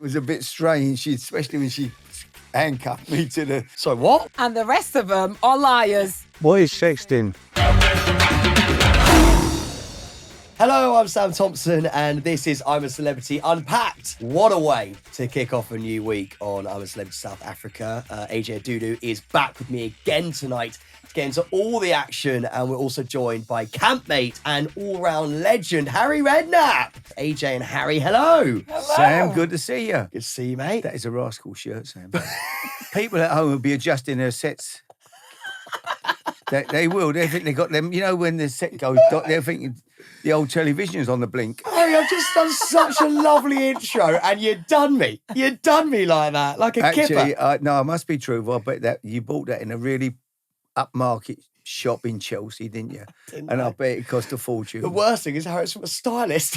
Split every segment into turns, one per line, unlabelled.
It was a bit strange, especially when she handcuffed me to the...
So what?
And the rest of them are liars.
What is sexting?
Hello, I'm Sam Thompson, and this is I'm a Celebrity Unpacked. What a way to kick off a new week on I'm a Celebrity South Africa. AJ Odudu is back with me again tonight to get into all the action, and we're also joined by campmate and all-round legend, Harry Redknapp. AJ and Harry, hello.
Sam, good to see you.
Good to see you, mate.
That is a rascal shirt, Sam. People at home will be adjusting their sets. They will. They think they got them. You know, when the set goes, they're thinking the old television's on the blink.
Harry, I've just done such a lovely intro, and you done me. You done me like that, like a kipper.
Actually, no, I must be truthful. I bet that you bought that in a really upmarket shop in Chelsea, didn't you? And I bet it cost a fortune.
The worst thing is how it's from a stylist.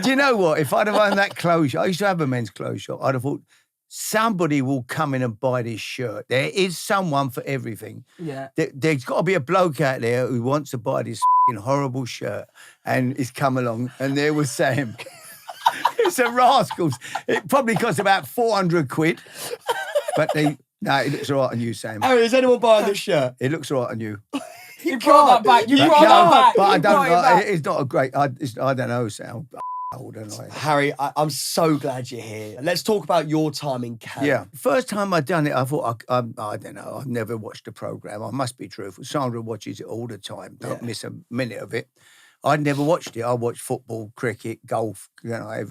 Do you know what? If I'd have owned that clothes shop, I used to have a men's clothes shop, I'd have thought, somebody will come in and buy this shirt. There is someone for everything.
Yeah.
There's got to be a bloke out there who wants to buy this horrible shirt, and he's come along, and there was Sam. It's a rascals. It probably cost about 400 quid, but it looks all right on you, Sam.
Harry, is anyone buying this shirt?
It looks all right on you.
You brought that back. You brought that back.
But I
You brought it back.
don't. It's not a great. I don't know, Sam. Old, don't I?
Harry, I'm so glad you're here. Let's talk about your time in Canada.
Yeah. First time I'd done it, I thought, I don't know, I've never watched the programme. I must be truthful. Sandra watches it all the time. Don't miss a minute of it. I'd never watched it. I watched football, cricket, golf,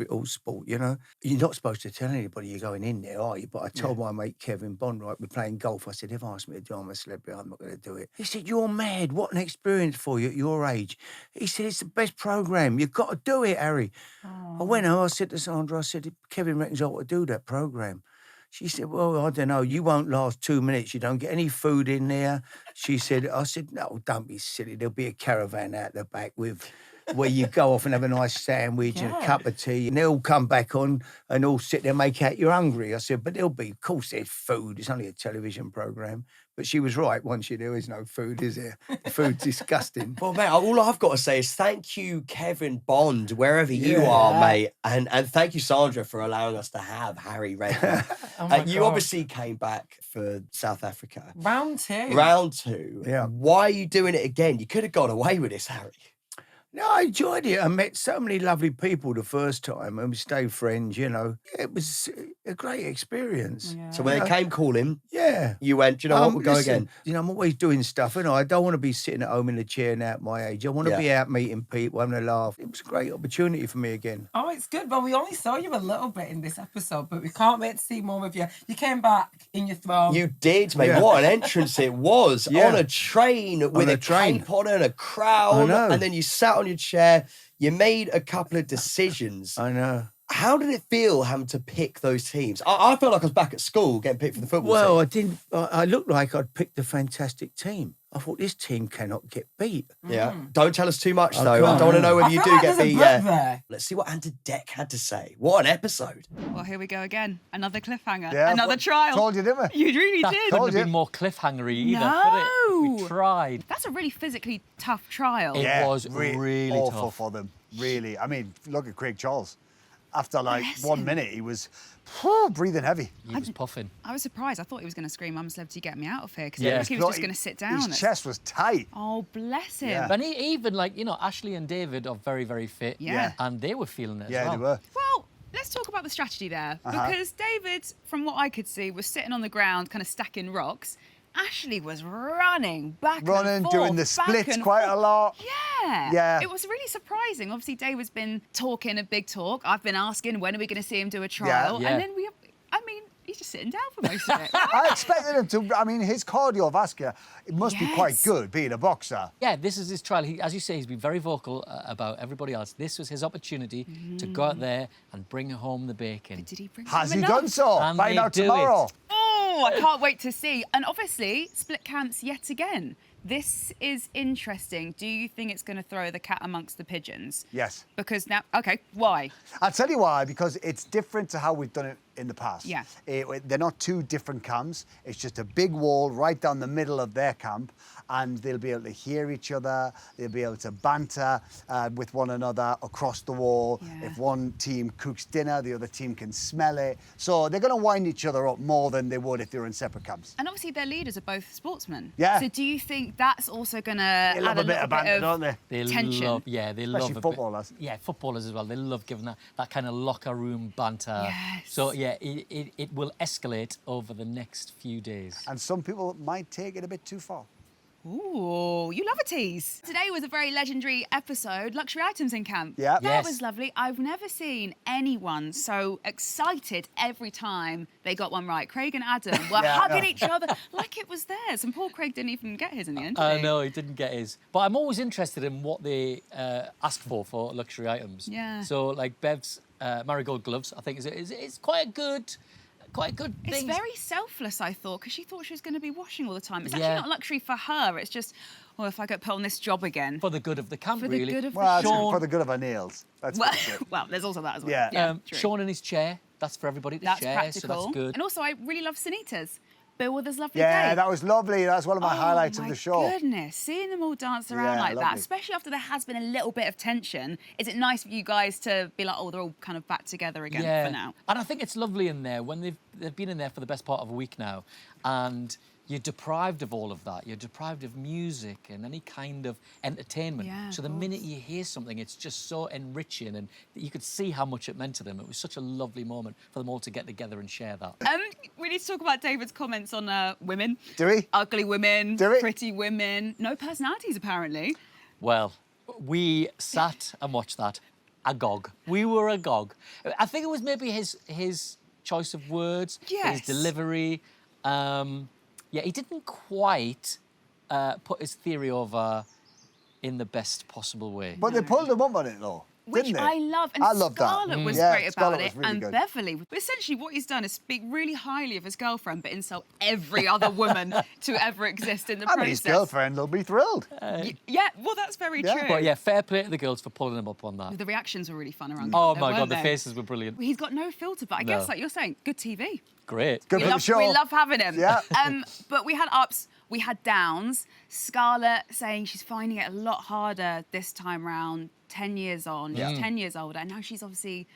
all sport, you know. You're not supposed to tell anybody you're going in there, are you? But I told my mate Kevin Bond, right, we're playing golf. I said, if asked me to do I'm a Celebrity, I'm not going to do it. He said, you're mad. What an experience for you at your age. He said, it's the best programme. You've got to do it, Harry. I went home, I said to Sandra, I said, Kevin reckons I ought to do that programme. She said, well, I don't know, you won't last 2 minutes. You don't get any food in there. I said, no, don't be silly. There'll be a caravan out the back where you go off and have a nice sandwich and a cup of tea. And they'll come back on and all sit there and make out you're hungry. I said, but there'll be, of course, there's food. It's only a television programme. But she was right. Once there is no food, is there? The food's disgusting.
Well, mate, all I've got to say is thank you, Kevin Bond, wherever you are, mate. And thank you, Sandra, for allowing us to have Harry Redknapp. You obviously came back for South Africa.
Round two.
Round two.
Yeah.
Why are you doing it again? You could have got away with this, Harry.
No, I enjoyed it. I met so many lovely people the first time and we stayed friends, you know. It was a great experience.
Yeah.
So when they came calling,
Yeah.
you went, do you know what, we'll go again.
You know, I'm always doing stuff, and I don't want to be sitting at home in a chair now at my age. I want to be out meeting people, having a laugh. It was a great opportunity for me again.
Oh, it's good. Well, we only saw you a little bit in this episode, but we can't wait to see more of you. You came back in your throne.
You did, mate.
Yeah.
What an entrance it was.
Yeah.
On a train with a cape on and a crown.
I know.
And then you sat on your chair. You made a couple of decisions.
I know.
How did it feel having to pick those teams? I felt like I was back at school getting picked for the football
Well,
team.
I didn't. I looked like I'd picked a fantastic team. I thought this team cannot get beat.
Yeah. Don't tell us too much, though. I
can't.
don't want to know whether
I
you
feel
do
like
get
there's a
beat.
brick there.
Let's see what Ant Dec had to say. What an episode.
Well, here we go again. Another cliffhanger.
Yeah,
Another trial.
Told you, didn't we?
You really
That
did.
couldn't
Told
have been
you.
more cliffhangery either,
No.
could it? We tried.
That's a really physically tough trial.
It was really
awful
tough.
for them. Really. I mean, look at Craig Charles. After like
Bless
1
him.
minute, he was breathing heavy.
He was puffing.
I was surprised. I thought he was going to scream, I'm a celebrity, get me out of here. Because
Yeah.
he was just going to sit down.
His chest was tight.
Oh, bless him.
Yeah.
And even Ashley and David are very, very fit.
Yeah.
And they were feeling it
Yeah,
as well.
they were.
Well, let's talk about the strategy there. Because David, from what I could see, was sitting on the ground, kind of stacking rocks. Ashley was running back and forth,
Doing the
back
splits
and
quite
forth.
a lot.
Yeah.
Yeah.
It was really surprising. Obviously, David's been talking a big talk. I've been asking, when are we going to see him do a trial?
Yeah.
And then he's just sitting down for most of it.
I expected him to. I mean, his cardiovascular, it must be quite
Yes.
good being a boxer.
Yeah, this is his trial. As you say, he's been very vocal about everybody else. This was his opportunity to go out there and bring home the bacon.
Did he bring
Has
home
he
enough?
done so?
And
Find
they
out
do
tomorrow.
it.
Oh, I can't wait to see. And obviously, split camps yet again. This is interesting. Do you think it's going to throw the cat amongst the pigeons?
Yes.
Because now, okay, why?
I'll tell you why, because it's different to how we've done it in the past.
Yeah.
They're not two different camps. It's just a big wall right down the middle of their camp, and they'll be able to hear each other. They'll be able to banter with one another across the wall.
Yeah.
If one team cooks dinner, the other team can smell it. So they're going to wind each other up more than they would if they were in separate camps.
And obviously their leaders are both sportsmen.
Yeah.
So do you think that's also going to add
They love a bit of banter, don't they?
They
tension?
love, yeah, they
Especially
love a
footballers.
Bit, yeah, footballers as well. They love giving that kind of locker room banter.
Yes.
So yeah, it will escalate over the next few days.
And some people might take it a bit too far.
Ooh, you love a tease. Today was a very legendary episode, luxury items in camp.
Yeah.
That
Yes.
was lovely. I've never seen anyone so excited every time they got one right. Craig and Adam were
Yeah, I
hugging
know.
each other like it was theirs. And poor Craig didn't even get his in the end. did
I
he?
know he didn't get his, but I'm always interested in what they ask for luxury items.
Yeah.
So like Bev's marigold gloves, I think is quite a good
It's
thing.
very selfless, I thought, because she thought she was going to be washing all the time. It's
Yeah.
actually not luxury for her. It's just, well, if I get put on this job again.
for the good of the camp,
For the
really.
good of the
Well, that's
Sean-
for the good of our nails. That's
Well,
good.
well, there's also that as well.
Yeah.
true.
Sean in his chair. That's for everybody. The
That's
chair,
practical.
so that's good.
And also, I really love Sunita's. Bill with his lovely
Yeah,
day.
that was lovely. That's one of my highlights of the show.
Oh, my goodness. Seeing them all dance around
Yeah,
like that,
lovely.
especially after there has been a little bit of tension, is it nice for you guys to be like, oh, they're all kind of back together again
Yeah,
for now?
and I think it's lovely in there when they've been in there for the best part of a week now, and you're deprived of all of that. You're deprived of music and any kind of entertainment.
Yeah,
so
of
the minute
course.
you hear something, it's just so enriching, and you could see how much it meant to them. It was such a lovely moment for them all to get together and share that.
We need to talk about David's comments on women.
Do we?
Ugly women,
Do we?
pretty women, no personalities apparently.
Well, we sat and watched that agog. We were agog. I think it was maybe his choice of words,
Yes.
his delivery. Yeah, he didn't quite put his theory over in the best possible way.
But they pulled him up on it, though.
Which
didn't they?
I love. And
I love that.
Scarlett was
Yeah,
great about
Scarlett
it.
was really
And
good.
Beverly. But essentially what he's done is speak really highly of his girlfriend, but insult every other woman to ever exist in the
I mean,
process.
his girlfriend will be thrilled.
Yeah, well, that's very
Yeah.
true.
But yeah, fair play to the girls for pulling him up on that.
The reactions were really fun around
Oh
there,
my
weren't
God, the
they?
faces were brilliant.
He's got no filter, but I guess,
No.
like you're saying, good TV.
Great.
Good for the show.
We love having him.
Yeah.
But we had ups, we had downs. Scarlett saying she's finding it a lot harder this time round, 10 years on. She's 10 years older, and now she's obviously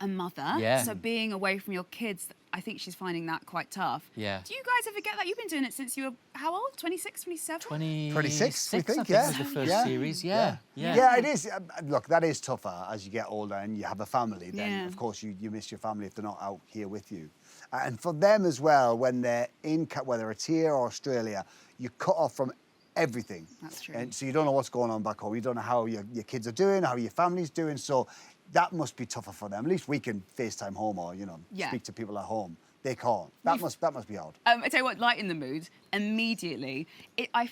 a mother.
Yeah.
So being away from your kids, I think she's finding that quite tough.
Yeah.
Do you guys ever get that? You've been doing it since you were, how old? 26, 27?
26,
we think,
I think
yeah.
was the first
Yeah.
series. Yeah.
Yeah, it is. Look, that is tougher as you get older and you have a family. Then,
Yeah.
of course, you miss your family if they're not out here with you. And for them as well, when they're whether it's here or Australia, you're cut off from everything.
That's true.
And so you don't know what's going on back home. You don't know how your kids are doing, how your family's doing. So that must be tougher for them. At least we can FaceTime home or,
Yeah.
speak to people at home. They can't. That must be hard.
I tell you what, lighten the mood immediately.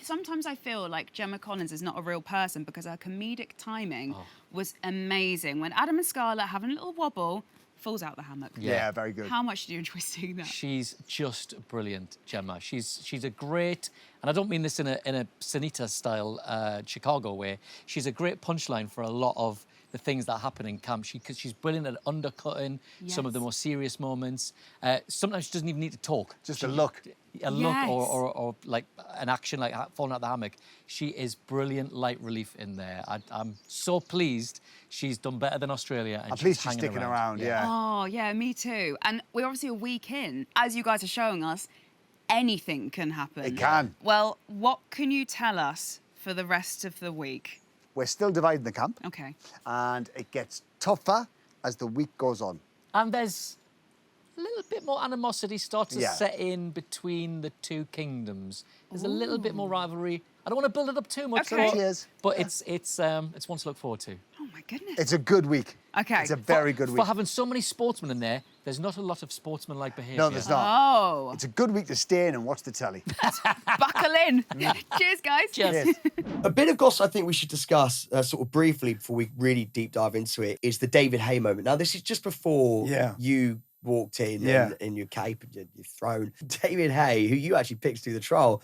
Sometimes I feel like Gemma Collins is not a real person because her comedic timing was amazing. When Adam and Scarlett are having a little wobble, falls out the hammock.
Yeah, very good.
How much do you enjoy seeing that?
She's just brilliant, Gemma. She's a great, and I don't mean this in a Sunita style Chicago way. She's a great punchline for a lot of the things that happen in camp. Because she's brilliant at undercutting some of the
Yes.
more serious moments. Sometimes she doesn't even need to talk.
Just a look.
A look
Yes.
or like an action like falling out the hammock. She is brilliant light relief in there. I'm so pleased she's done better than Australia. And
At least she's
hanging
sticking around, yeah.
Oh, yeah, me too. And we're obviously a week in. As you guys are showing us, anything can happen.
It can.
Well, what can you tell us for the rest of the week?
We're still dividing the camp.
Okay.
And it gets tougher as the week goes on.
And there's a little bit more animosity starts to
Yeah.
set in between the two kingdoms. There's a little bit more rivalry. I don't want to build it up too much,
Okay.
Cheers.
but it's one to look forward to.
Oh, my goodness.
It's a good week.
Okay.
It's a very good week.
For having so many sportsmen in there, there's not a lot of sportsmanlike behaviour.
No, there's not.
Oh,
It's a good week to stay in and watch the telly.
buckle in. Cheers, guys.
Cheers.
A bit of gossip I think we should discuss sort of briefly before we really deep dive into it is the David Haye moment. Now, this is just before you walked in in your cape and your throne. David Haye, who you actually picked through the trial,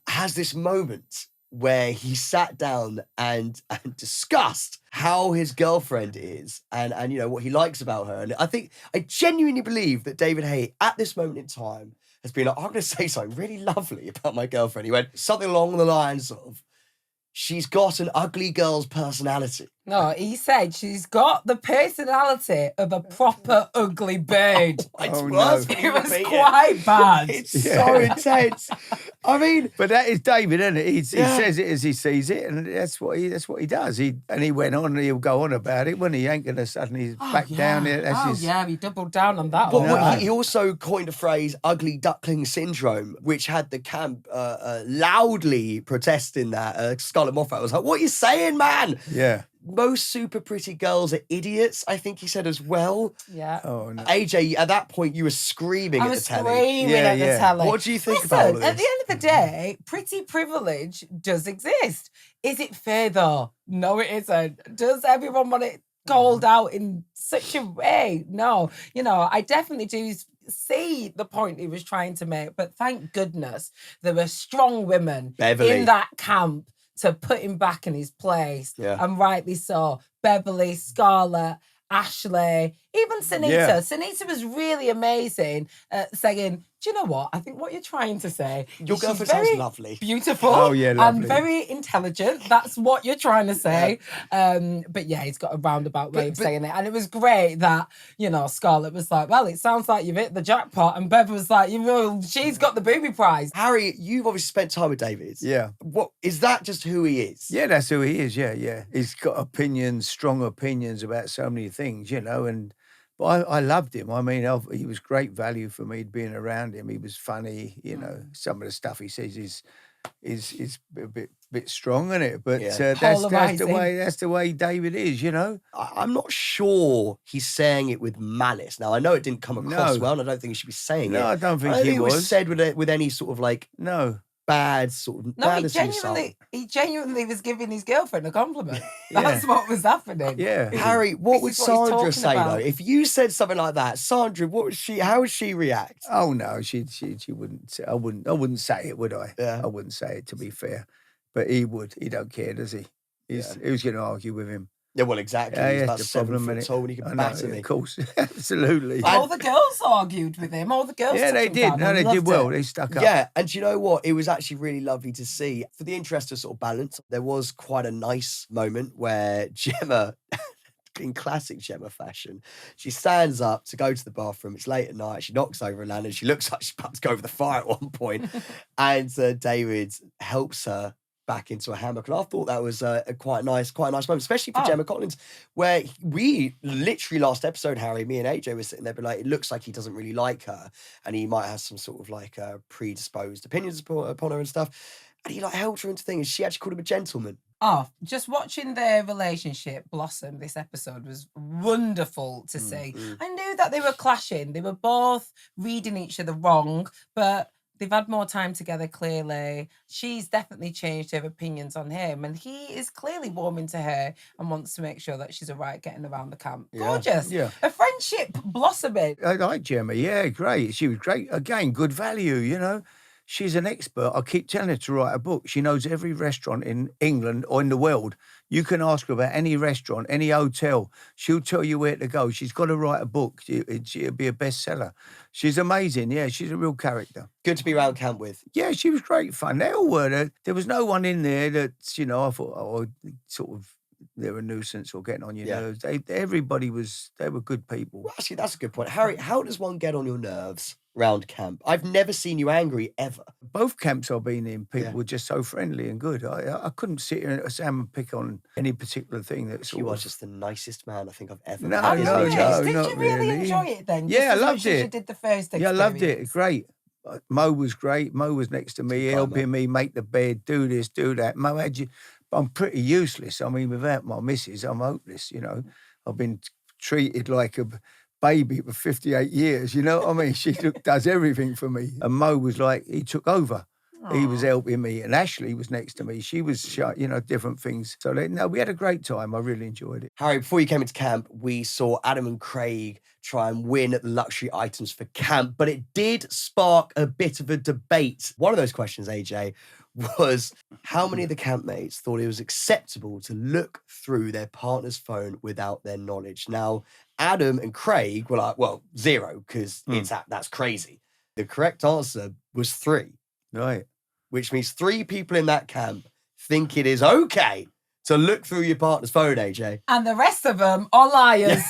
has this moment where he sat down and discussed how his girlfriend is and you know what he likes about her. And I genuinely believe that David Haye at this moment in time has been like, I'm going to say something really lovely about my girlfriend. He went something along the lines of, she's got an ugly girl's personality.
No, he said she's got the personality of a proper ugly bird.
Oh,
Worse
no.
when you
It was
repeat
quite bad.
It's so intense. I mean,
But that is David, isn't it? He
Yeah.
says it as he sees it, and that's what he does. He went on, and he'll go on about it when he ain't going to suddenly back down. That's his.
He doubled down on that
but
one.
what he also coined a phrase, ugly duckling syndrome, which had the camp loudly protesting that. Scarlett Moffat was like, what are you saying, man?
Yeah.
Most super pretty girls are idiots, I think he said as well.
Yeah.
Oh no.
AJ, at that point, you were screaming
I
at
was
the telly.
screaming
Yeah,
at the
yeah.
telly.
What do you think
Listen,
about all
at the
this?
end of the day, pretty privilege does exist. Is it fair though? No, it isn't. Does everyone want it called out in such a way? No. You know, I definitely do see the point he was trying to make, but thank goodness there were strong women
Beverly.
in that camp to put him back in his place.
Yeah.
And rightly so. Beverly, Scarlett, Ashley, even Sunita.
Yeah.
Sunita was really amazing at saying, do you know what? I think what you're trying to say
Your
is she's
girlfriend sounds
very
lovely.
beautiful
Oh, yeah,
and
lovely.
very intelligent. That's what you're trying to say. But yeah, he's got a roundabout way of saying it. And it was great that, you know, Scarlett was like, well, it sounds like you've hit the jackpot. And Bev was like, you know, she's got the booby prize.
Harry, you've obviously spent time with David.
Yeah.
What is that? Just who he is?
Yeah, that's who he is. Yeah, yeah. He's got opinions, strong opinions about so many things, you know. But I loved him. I mean, he was great value for me being around him. He was funny, you know. Some of the stuff he says is a bit strong, isn't it? But
Yeah.
that's the way David is, you know.
I'm not sure he's saying it with malice. Now, I know it didn't come across
No.
well, and I don't think he should be saying it.
No, I don't think
I
he
think it was
was.
said with any sort of like
No.
bad sort of
No, he
malice insult.
genuinely was giving his girlfriend a compliment.
Yeah.
That's what was happening.
Yeah.
Harry, what
This
would
is what he's
Sandra
talking
say
about.
though? If you said something like that, Sandra, how would she react?
Oh no, she wouldn't. I wouldn't say it, would I?
Yeah.
I wouldn't say it, to be fair. But he would. He don't care, does he? Who's going to argue with him?
Yeah, well, exactly.
Yeah,
He's
yeah,
about
the
7
problem,
foot
innit?
tall and he
I
can
know,
batter me.
Of course, absolutely.
All the girls argued with him. All the girls.
Yeah,
took
they
him
did.
down.
No,
I
they
loved
did well.
it.
They stuck up.
Yeah, and do you know what? It was actually really lovely to see. For the interest of sort of balance, there was quite a nice moment where Gemma, in classic Gemma fashion, she stands up to go to the bathroom. It's late at night. She knocks over a lantern. She looks like she's about to go over the fire at one point. And David helps her back into a hammock. And I thought that was a quite nice moment, especially for Gemma Collins, where we literally last episode, Harry, me and AJ were sitting there, but like, it looks like he doesn't really like her and he might have some sort of like predisposed opinions upon her and stuff. And he like held her into things. She actually called him a gentleman.
Oh, just watching their relationship blossom this episode was wonderful to see. I knew that they were clashing. They were both reading each other wrong, but they've had more time together, clearly. She's definitely changed her opinions on him, and he is clearly warming to her and wants to make sure that she's all right getting around the camp. Gorgeous.
Yeah.
A friendship blossoming.
I like Gemma. Yeah, great. She was great. Again, good value, you know. She's an expert. I keep telling her to write a book. She knows every restaurant in England or in the world. You can ask her about any restaurant, any hotel. She'll tell you where to go. She's got to write a book. It'll be a bestseller. She's amazing. Yeah, she's a real character.
Good to be around camp with.
Yeah, she was great fun. They all were. There was no one in there that, you know, I thought, oh, sort of, they're a nuisance or getting on your nerves. Everybody they were good people.
Well, actually, that's a good point. Harry, how does one get on your nerves round camp? I've never seen you angry, ever.
Both camps I've been in, people were just so friendly and good. I couldn't sit here and Sam and pick on any particular thing.
You are just the nicest man I think I've ever
No,
met.
no, no,
Did
not
you really
really.
enjoy it then?
Yeah, I
Just as
loved
much as
it.
you did the first experience?
Yeah, I loved it. Great. Mo was great. Mo was next to me,
Good guy,
helping me make the bed, do this, do that. Mo had you. I'm pretty useless. I mean, without my missus, I'm hopeless, you know. I've been treated like a baby for 58 years, you know what I mean? She does everything for me. And Mo was like, he took over. He was helping me. And Ashley was next to me. She was, you know, different things. So, we had a great time. I really enjoyed it.
Harry, before you came into camp, we saw Adam and Craig try and win luxury items for camp, but it did spark a bit of a debate. One of those questions, AJ, was how many of the campmates thought it was acceptable to look through their partner's phone without their knowledge. Now, Adam and Craig were like, well, 0, because that's crazy. The correct answer was 3.
Right.
Which means 3 people in that camp think it is okay to look through your partner's phone, AJ.
And the rest of them are liars.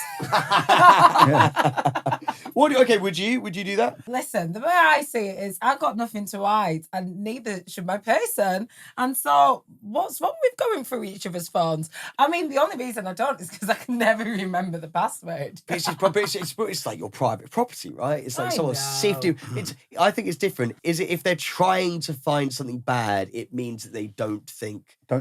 Okay, would you do that?
Listen, the way I see it is I've got nothing to hide and neither should my person. And so what's wrong with going through each other's phones? I mean, the only reason I don't is because I can never remember the password.
It's like your private property, right? It's like
I
someone's
know.
sifting. I think it's different. Is it if they're trying to find something bad, it means that they don't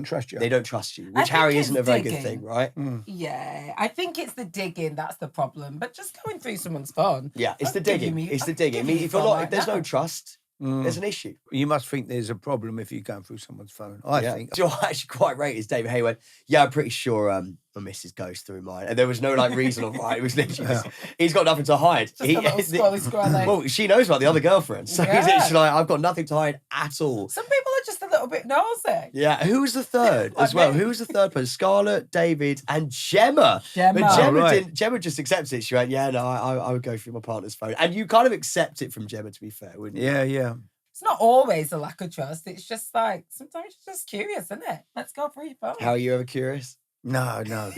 trust you.
They don't trust you,
I
which
think
Harry
it's
isn't a very good
digging.
thing, right?
Yeah, I think it's the digging that's the problem. But just going through someone's phone.
Yeah, it's
I'll
the
give
digging.
you me-
It's the
I'll
digging. I
give
mean,
you
if you're
phone
not,
right
if there's
now.
no trust, there's an issue.
You must think there's a problem if you're going through someone's phone. I think.
Do you know what I actually quite rate is David Haye went, yeah, I'm pretty sure my missus goes through mine. And there was no like reason or why. It was literally just, he's got nothing to hide.
Just a little squirrely.
Well, she knows about the other girlfriends. So he's
Yeah.
literally like, I've got nothing to hide at all.
Some people are just a little bit nosy.
Yeah, who was the third as well? Who was the third person? Scarlett, David, and Gemma.
Gemma.
But Gemma
Oh, right.
didn't. Gemma just accepts it. She went, yeah, no, I would go through my partner's phone. And you kind of accept it from Gemma, to be fair, wouldn't you?
Yeah.
It's not always a lack of trust. It's just like, sometimes you're just curious, isn't it? Let's go through your phone.
How are you ever curious?
No.
Nah.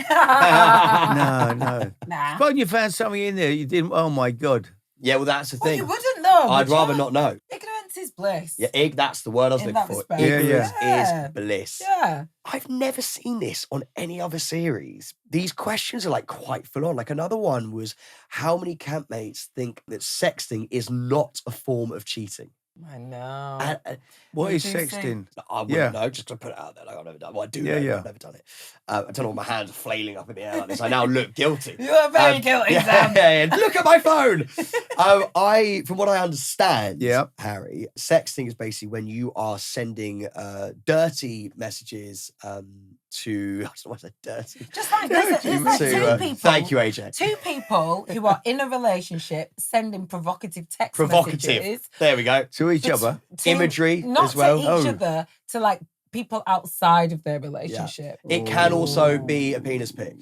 But you found something in there you didn't. Oh my God.
Yeah, well, that's the
Well,
thing.
you wouldn't know.
I'd
would
rather
you?
not know.
Ignorance is bliss.
Yeah, that's the word I was
In
looking
that
for.
respect.
Ignorance
Yeah.
is bliss.
Yeah.
I've never seen this on any other series. These questions are like quite full on. Like another one was how many campmates think that sexting is not a form of cheating?
I know.
And,
What
What
is
do you
sexting?
think?
I wouldn't
Yeah.
know, just to put it out there. Like I've never done. Well, I do
Yeah,
know, but
yeah.
I've never done it. I don't know why my hands are flailing up in the air like this. I now look guilty.
You are very guilty, Sam.
Yeah. Look at my phone. From what I understand,
Yeah.
Harry, sexting is basically when you are sending dirty messages to. I don't want to say dirty.
Just like there's like two people.
Thank you, AJ.
Two people who are in a relationship sending provocative text
Provocative.
messages
There we go.
To each other.
to-
Imagery
not
as well.
to each
Oh.
other, to like people outside of their relationship.
It can also be a penis pic.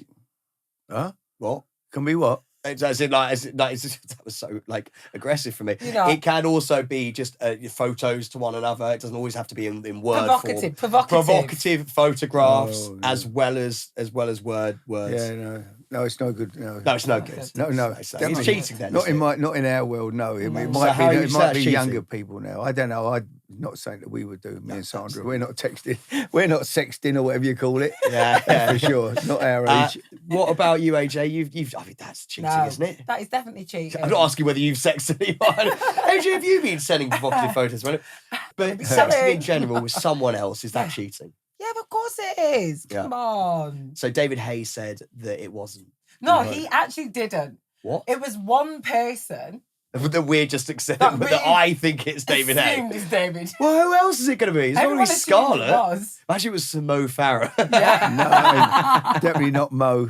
Huh?
What?
Can be what?
As in, that was so like aggressive for me.
You know.
It can also be just photos to one another. It doesn't always have to be in word form.
Provocative.
Photographs
Oh, no.
as well as words.
Yeah, no, it's no good. No,
No, it's no good.
No.
It's
Definitely
cheating then.
Not
isn't it?
not in our world. No, it
No.
might
So how
be.
you
It
say
might
that's
be
cheating?
younger people now. I don't know. I'm not saying that we would do. Me and Sandra, we're not texting. We're not sexting or whatever you call it.
Yeah.
For sure. Not our age.
What about you, AJ? You've. I mean, that's cheating,
No,
isn't it?
that is definitely cheating.
I'm not asking whether you've sexted anyone. AJ, have you been sending provocative photos? But sexting in general with someone else, is that cheating?
Yeah, of course it is.
Yeah.
Come on.
So David Haye said that it wasn't.
No,
No.
he actually didn't.
What?
It was one person.
That we're just accepting, but that I think it's David Haye.
Assumed it's David.
Well, who else is it going to be? It's not
Everyone
going to be
assumed it
Scarlett.
was.
Actually, it was Mo Farah.
Yeah.
No, definitely not Mo.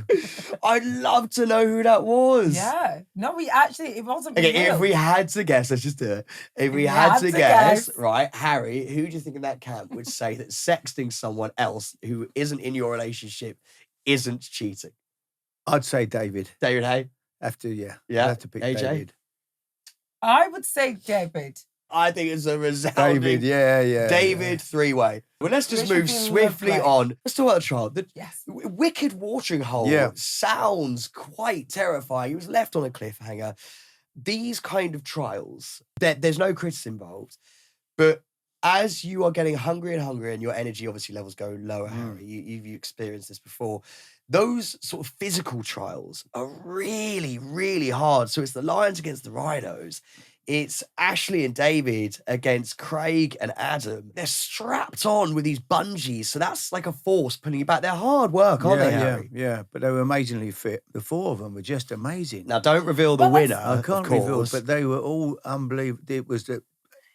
I'd love to know who that was.
Yeah. No, it wasn't
Okay,
real.
if we had to guess, let's just do it. If we
we
had
had
to
to
guess,
guess.
right, Harry, who do you think in that camp would say that sexting someone else who isn't in your relationship isn't cheating?
I'd say David.
David Haye?
Have to, yeah.
Yeah.
I'd have to pick
AJ?
David.
I would say David.
I think it's a resounding
David, yeah.
David three-way. Well, let's just
Which would
move
be
swiftly
lovely.
on. Let's talk about the trial. The
Yes.
wicked watering hole
Yeah.
sounds quite terrifying. He was left on a cliffhanger. These kind of trials, there's no criticism involved, but as you are getting hungrier and hungrier and your energy obviously levels go lower, Harry, you've experienced this before, those sort of physical trials are really, really hard. So it's the lions against the rhinos. It's Ashley and David against Craig and Adam. They're strapped on with these bungees, so that's like a force pulling you back. They're hard work, aren't they, Harry?
Yeah. But they were amazingly fit. The four of them were just amazing.
Now, don't reveal the
Well,
winner,
I can't
of
reveal,
course.
but they were all unbelievable.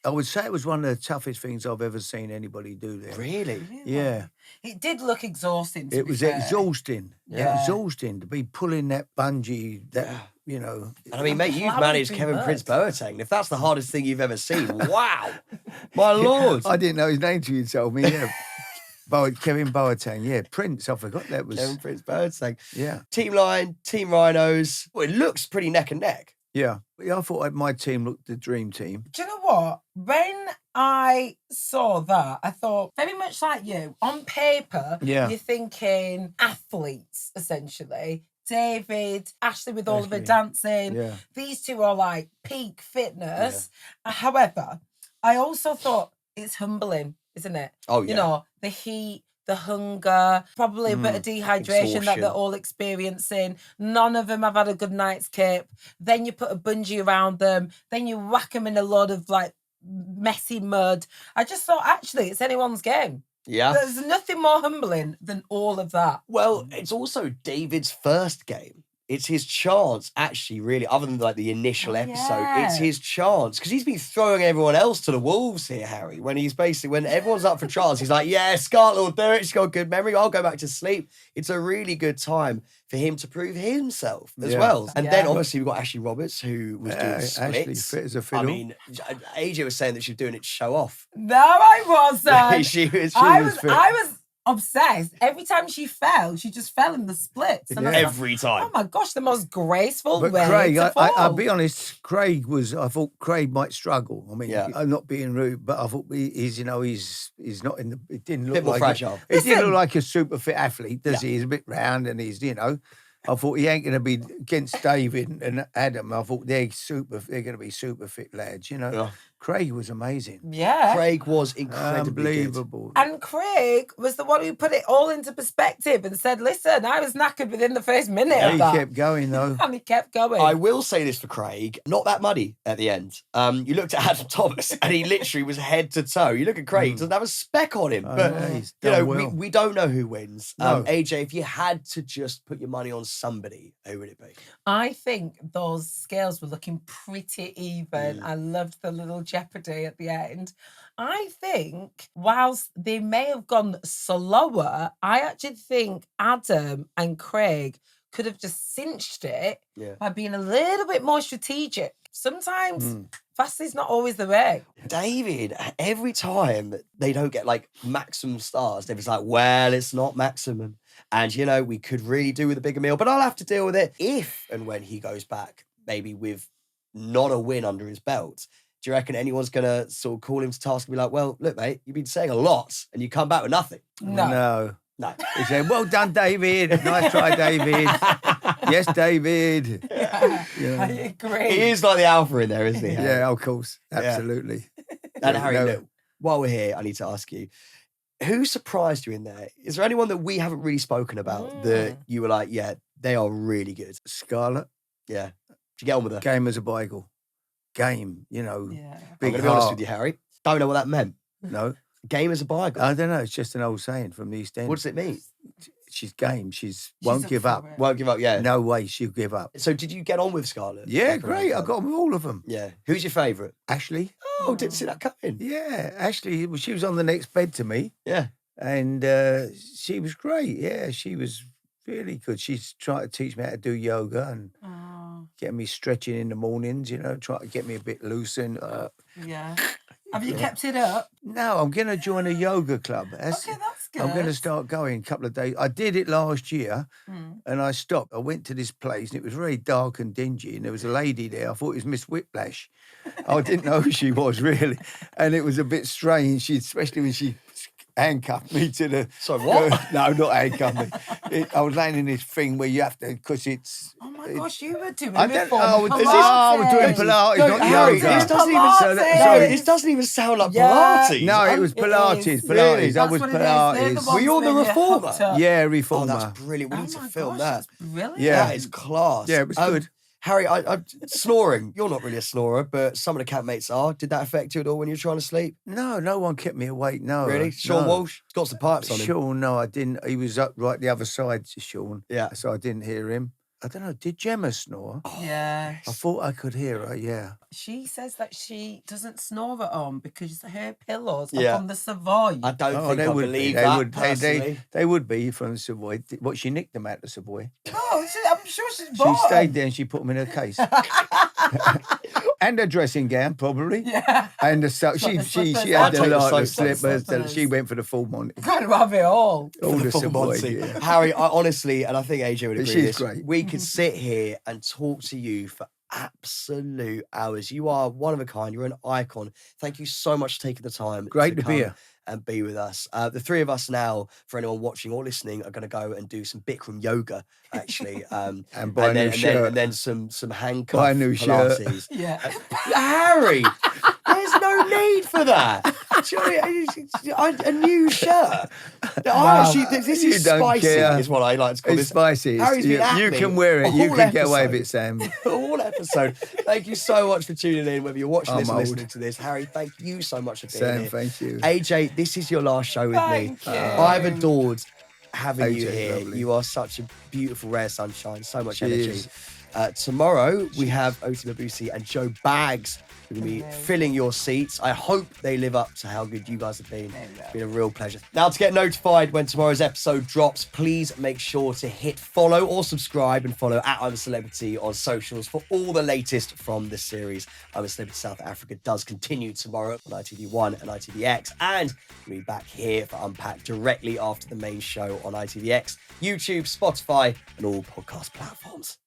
I would say it was one of the toughest things I've ever seen anybody do there.
Really?
Yeah.
It did look exhausting. To
It
be
was
fair.
exhausting.
Yeah.
Exhausting to be pulling that bungee, that you know.
And I mean, mate, you've
Plowing
managed
through
Kevin
mud.
Prince Boateng. If that's the hardest thing you've ever seen, wow. My lord.
I didn't know his name till you told me, yeah. Kevin Boateng, yeah. Prince, I forgot that was.
Kevin Prince Boateng.
Yeah.
Team Lion, Team Rhinos. Well, it looks pretty neck and neck.
Yeah. I thought my team looked the dream team.
Do you know what? When I saw that, I thought, very much like you, on paper,
Yeah.
you're thinking athletes, essentially. David, Ashley with all of her
Ashley.
dancing.
Yeah.
These two are like peak fitness. However, I also thought it's humbling, isn't it?
Oh, yeah.
You know, the heat, the hunger, probably a bit of dehydration that they're
Exhaustion.
all experiencing. None of them have had a good night's kip. Then you put a bungee around them. Then you whack them in a lot of like messy mud. I just thought, actually, it's anyone's game.
Yeah.
There's nothing more humbling than all of that.
Well, it's also David's first game. It's his chance, actually, really, other than like the initial episode, it's
yeah.
his chance. Because he's been throwing everyone else to the wolves here, Harry. When everyone's up for trials, he's like, yeah, Scarlett will do it. She's got a good memory. I'll go back to sleep. It's a really good time for him to prove himself as
Yeah.
well. And then
Yeah.
obviously we've got Ashley Roberts, who was doing
Ashley,
splits.
fit as a
I
fiddle.
mean, AJ was saying that she was doing it to show off.
No, I wasn't.
she was.
I
was
was
fit.
I was obsessed. Every time she fell, she just fell in the splits. And I was like,
Every time.
oh my gosh, the most graceful
But
way
Craig,
to fall.
I'll be honest, I thought Craig might struggle. I mean,
Yeah.
I'm not being rude, but I thought he's not in the, it didn't look
Bit more
like
fragile.
He didn't
Listen.
look like a super fit athlete, does
Yeah.
he? He's a bit round and I thought he ain't going to be against David and Adam. I thought they're going to be super fit lads,
Yeah.
Craig was amazing.
Yeah.
Craig was incredibly good.
Unbelievable.
And Craig was the one who put it all into perspective and said, listen, I was knackered within the first minute
He
of that.
kept going though.
And he kept going.
I will say this for Craig, not that muddy at the end. You looked at Adam Thomas and he literally was head to toe. You look at Craig, he doesn't have a speck on him.
I
But,
know, he's
you know,
done well.
we don't know who wins.
No.
AJ, if you had to just put your money on somebody, who would it be?
I think those scales were looking pretty even. I loved the little jeopardy at the end. I think whilst they may have gone slower, I actually think Adam and Craig could have just cinched it
Yeah.
by being a little bit more strategic. Sometimes fast is not always the way.
David, every time they don't get like maximum stars, David's like, well, it's not maximum. And, you know, we could really do with a bigger meal, but I'll have to deal with it if and when he goes back, maybe with not a win under his belt. Do you reckon anyone's going to sort of call him to task and be like, well, look, mate, you've been saying a lot and you come back with nothing?
No.
No.
He said, well done, David. Nice try, David. Yes, David.
I agree.
He is like the alpha in there, isn't he? Harry?
Yeah, of course. Absolutely.
And
Yeah,
Harry,
no.
look, while we're here, I need to ask you, who surprised you in there? Is there anyone that we haven't really spoken about that you were like, yeah, they are really good?
Scarlett,
Yeah. Did you get on with her?
game as a Beagle. Game,
Yeah.
I'm
big
going to be honest
heart.
with you, Harry. Don't know what that meant.
No,
Game as a Bible.
I don't know. It's just an old saying from the East End.
What does it mean?
She's game. Won't
up
give
for
up.
it.
Won't give up, yeah.
No way she'll give up.
So did you get on with Scarlett?
Yeah,
Back around
great. I
time?
got on with all of them.
Yeah. Who's your favourite?
Ashley.
Oh, didn't see that coming.
Yeah, Ashley. She was on the next bed to me,
Yeah.
and she was great. Yeah, she was really good. She's trying to teach me how to do yoga and get me stretching in the mornings. Try to get me a bit loose and.
Yeah. Have you kept it up?
No, I'm going to join a yoga club.
Okay, that's good.
I'm going to start going a couple of days. I did it last year
Mm.
and I stopped. I went to this place and it was very dark and dingy and there was a lady there. I thought it was Miss Whiplash. I didn't know who she was really. And it was a bit strange, especially when she handcuffed me to the...
So what?
No, not handcuffed me. I was laying in this thing where you have to, because it's...
Oh my gosh, you were doing
I
it
don't
before.
know. I was doing Pilates,
No,
not
Harry,
yoga.
this doesn't even,
Pilates.
sorry, this doesn't even sound like
Yeah.
Pilates.
No, it was
It
Pilates.
is.
Pilates.
Really?
I
That's
was
what it is. They're the
Pilates.
Were you on the
ones where you're
reformer?
hooked up.
Yeah,
Oh,
reformer.
that's brilliant. We need to
my
film
gosh,
that.
that's brilliant.
Yeah.
That is class.
Yeah, it was good.
Harry, I snoring. You're not really a snorer, but some of the campmates are. Did that affect you at all when you were trying to sleep?
No one kept me awake. No,
Really? Sean
no.
Walsh? He's got some pipes on him.
Sean, no, I didn't. He was up right the other side to Sean.
Yeah.
So I didn't hear him. I don't know, did Gemma snore?
Yeah.
I thought I could hear her, yeah.
She says that she doesn't snore at home because her pillows
Yeah.
are from the Savoy.
I don't
Oh,
think
they
I
would
believe
be. They
that
would.
personally.
They would be from the Savoy. What, she nicked them out the Savoy.
Oh, I'm sure she's
She
born.
stayed there and she put them in her case. And a dressing gown, probably.
Yeah.
And the she
slippers.
had
I'd
the
take the
light, the
slippers.
slippers. She went for the full Monty.
Kind of have it all.
All the
Full
Savoy,
Monty.
yeah.
Harry, I honestly, and I think AJ would agree
She's
with this,
great.
we could sit here and talk to you for absolute hours. You are one of a kind. You're an icon. Thank you so much for taking the time.
Great to be
come
here.
and be with us. The three of us now, for anyone watching or listening, are going to go and do some Bikram yoga, actually.
And buy a new
and
shirt.
then some handcuff
Buy a new shirt.
Pilates.
Yeah.
Harry, there's no need for that. A new shirt.
Wow.
Actually, this
You
is
don't
spicy,
care.
is what I like to call
It's
this.
spicy.
Harry's been at
You
me
can wear it. You
all
can get away
episode.
with it, Sam.
All episode. Thank you so much for tuning in, whether you're watching
I'm
this or
old.
listening to this. Harry, thank you so much for being
Sam,
here.
thank you.
AJ, this is your last show with
Thank
me.
you.
I've adored having you
AJ 's
here.
lovely.
You are such a beautiful, rare sunshine, so much
She
energy.
is.
Tomorrow, we have Oti Mabusi and Joe Baggs who are going to be filling your seats. I hope they live up to how good you guys have been. It's been a real pleasure. Now, to get notified when tomorrow's episode drops, please make sure to hit follow or subscribe and follow at I'm a Celebrity on socials for all the latest from the series. I'm a Celebrity South Africa does continue tomorrow on ITV1 and ITVX, and we'll be back here for Unpacked directly after the main show on ITVX, YouTube, Spotify, and all podcast platforms.